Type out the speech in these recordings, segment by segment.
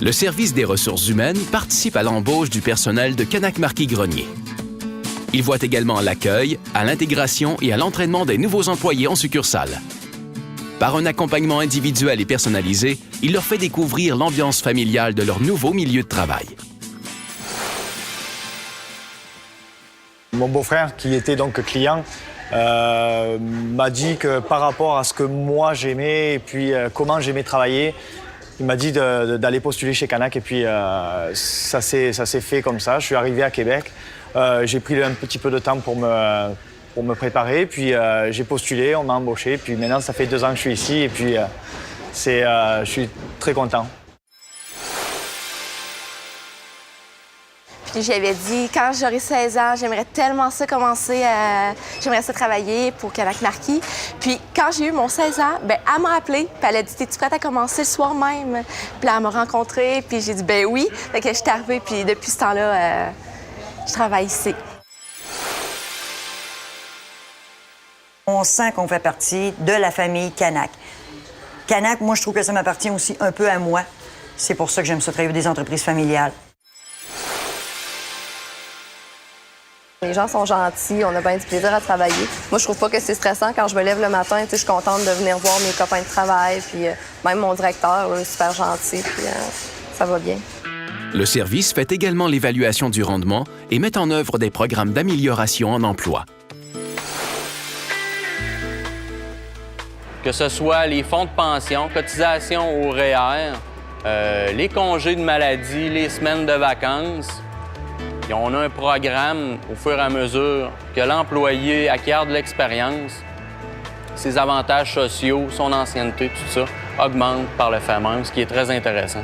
Le service des ressources humaines participe à l'embauche du personnel de Canac Marquis Grenier. Il voit également à l'accueil, à l'intégration et à l'entraînement des nouveaux employés en succursale. Par un accompagnement individuel et personnalisé, il leur fait découvrir l'ambiance familiale de leur nouveau milieu de travail. Mon beau-frère, qui était donc client, m'a dit que par rapport à ce que moi j'aimais et puis comment j'aimais travailler, il m'a dit d'aller postuler chez Canac et puis ça s'est fait comme ça. Je suis arrivé à Québec, j'ai pris un petit peu de temps pour me préparer, puis j'ai postulé, on m'a embauché, puis maintenant ça fait 2 ans que je suis ici et puis je suis très content. Puis j'avais dit, quand j'aurai 16 ans, j'aimerais tellement ça commencer j'aimerais ça travailler pour Canac Marquis. Puis quand j'ai eu mon 16 ans, bien, elle m'a appelé, puis elle a dit, t'es-tu prête à commencer le soir même? Puis là, elle m'a rencontrée, puis j'ai dit, ben oui. Fait que je suis arrivée, puis depuis ce temps-là, je travaille ici. On sent qu'on fait partie de la famille Canac. Canac, moi, je trouve que ça m'appartient aussi un peu à moi. C'est pour ça que j'aime ça travailler avec des entreprises familiales. Les gens sont gentils, on a bien du plaisir à travailler. Moi, je trouve pas que c'est stressant quand je me lève le matin. Je suis contente de venir voir mes copains de travail. Puis même mon directeur, est super gentil. Puis ça va bien. Le service fait également l'évaluation du rendement et met en œuvre des programmes d'amélioration en emploi. Que ce soit les fonds de pension, cotisations au REER, les congés de maladie, les semaines de vacances. Et on a un programme au fur et à mesure que l'employé acquiert de l'expérience, ses avantages sociaux, son ancienneté, tout ça, augmente par le fait même, ce qui est très intéressant.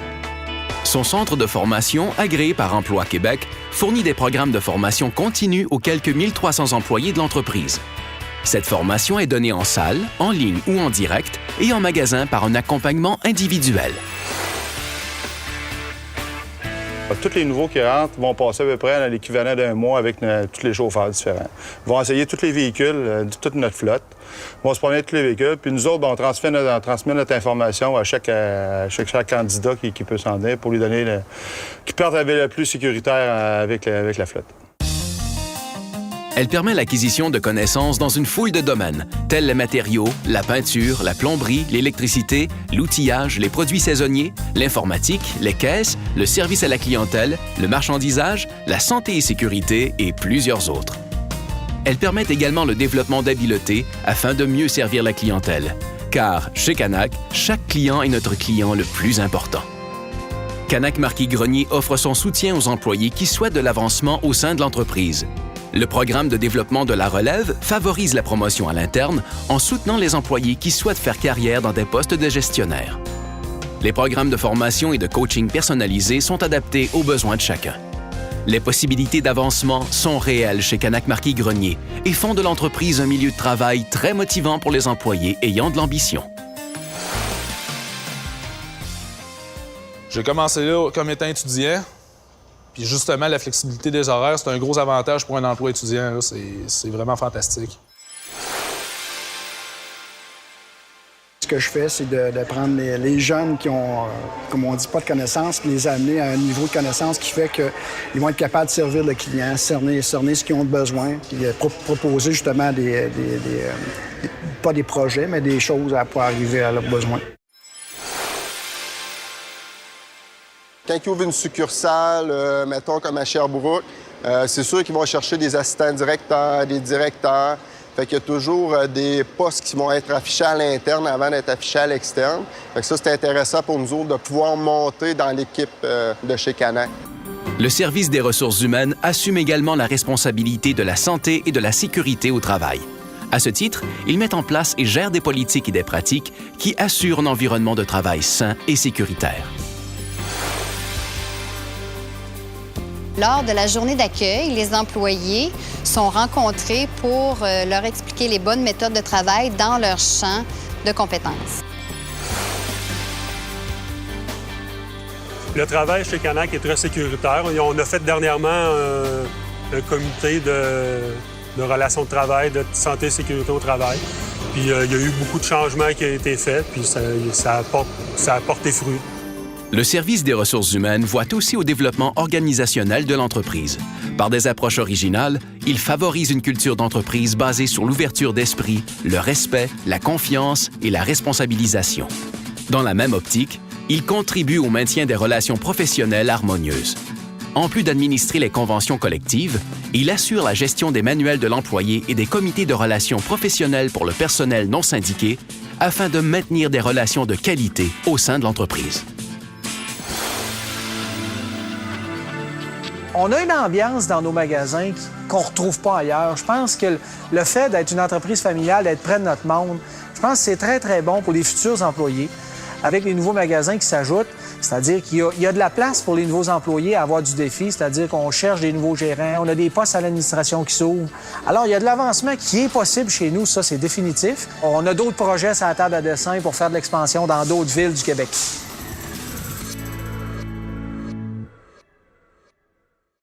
Son centre de formation, agréé par Emploi Québec, fournit des programmes de formation continue aux quelques 1300 employés de l'entreprise. Cette formation est donnée en salle, en ligne ou en direct et en magasin par un accompagnement individuel. Tous les nouveaux qui rentrent vont passer à peu près à l'équivalent d'un mois avec tous les chauffeurs différents. Ils vont essayer tous les véhicules, toute notre flotte. Ils vont se promener tous les véhicules. Puis nous autres, on transmet notre information à chaque candidat qui peut s'en donner pour lui donner qui parte avec le plus sécuritaire avec la flotte. Elle permet l'acquisition de connaissances dans une foule de domaines, tels les matériaux, la peinture, la plomberie, l'électricité, l'outillage, les produits saisonniers, l'informatique, les caisses, le service à la clientèle, le marchandisage, la santé et sécurité et plusieurs autres. Elle permet également le développement d'habiletés afin de mieux servir la clientèle. Car, chez Canac, chaque client est notre client le plus important. Canac Marquis Grenier offre son soutien aux employés qui souhaitent de l'avancement au sein de l'entreprise. Le programme de développement de la relève favorise la promotion à l'interne en soutenant les employés qui souhaitent faire carrière dans des postes de gestionnaire. Les programmes de formation et de coaching personnalisés sont adaptés aux besoins de chacun. Les possibilités d'avancement sont réelles chez Canac Marquis Grenier et font de l'entreprise un milieu de travail très motivant pour les employés ayant de l'ambition. J'ai commencé là comme étant étudiant. Puis justement, la flexibilité des horaires, c'est un gros avantage pour un emploi étudiant. C'est vraiment fantastique. Ce que je fais, c'est de prendre les jeunes qui ont, comme on dit, pas de connaissances, puis les amener à un niveau de connaissance qui fait qu'ils vont être capables de servir le client, cerner ce qu'ils ont besoin, puis proposer justement pas des projets, mais des choses pour arriver à leurs besoins. Quand ils ouvrent une succursale, mettons comme à Sherbrooke, c'est sûr qu'ils vont chercher des assistants directeurs, des directeurs. Fait qu'il y a toujours des postes qui vont être affichés à l'interne avant d'être affichés à l'externe. Fait que ça, c'est intéressant pour nous autres de pouvoir monter dans l'équipe de chez Canac. Le service des ressources humaines assume également la responsabilité de la santé et de la sécurité au travail. À ce titre, il met en place et gère des politiques et des pratiques qui assurent un environnement de travail sain et sécuritaire. Lors de la journée d'accueil, les employés sont rencontrés pour leur expliquer les bonnes méthodes de travail dans leur champ de compétences. Le travail chez Canac est très sécuritaire. On a fait dernièrement un comité de relations de travail, de santé et sécurité au travail. Puis il y a eu beaucoup de changements qui ont été faits, puis ça a porté fruit. Le service des ressources humaines voit aussi au développement organisationnel de l'entreprise. Par des approches originales, il favorise une culture d'entreprise basée sur l'ouverture d'esprit, le respect, la confiance et la responsabilisation. Dans la même optique, il contribue au maintien des relations professionnelles harmonieuses. En plus d'administrer les conventions collectives, il assure la gestion des manuels de l'employé et des comités de relations professionnelles pour le personnel non syndiqué afin de maintenir des relations de qualité au sein de l'entreprise. On a une ambiance dans nos magasins qu'on ne retrouve pas ailleurs. Je pense que le fait d'être une entreprise familiale, d'être près de notre monde, je pense que c'est très, très bon pour les futurs employés. Avec les nouveaux magasins qui s'ajoutent, c'est-à-dire qu'il y a de la place pour les nouveaux employés à avoir du défi, c'est-à-dire qu'on cherche des nouveaux gérants, on a des postes à l'administration qui s'ouvrent. Alors, il y a de l'avancement qui est possible chez nous, ça, c'est définitif. On a d'autres projets sur la table à dessin pour faire de l'expansion dans d'autres villes du Québec.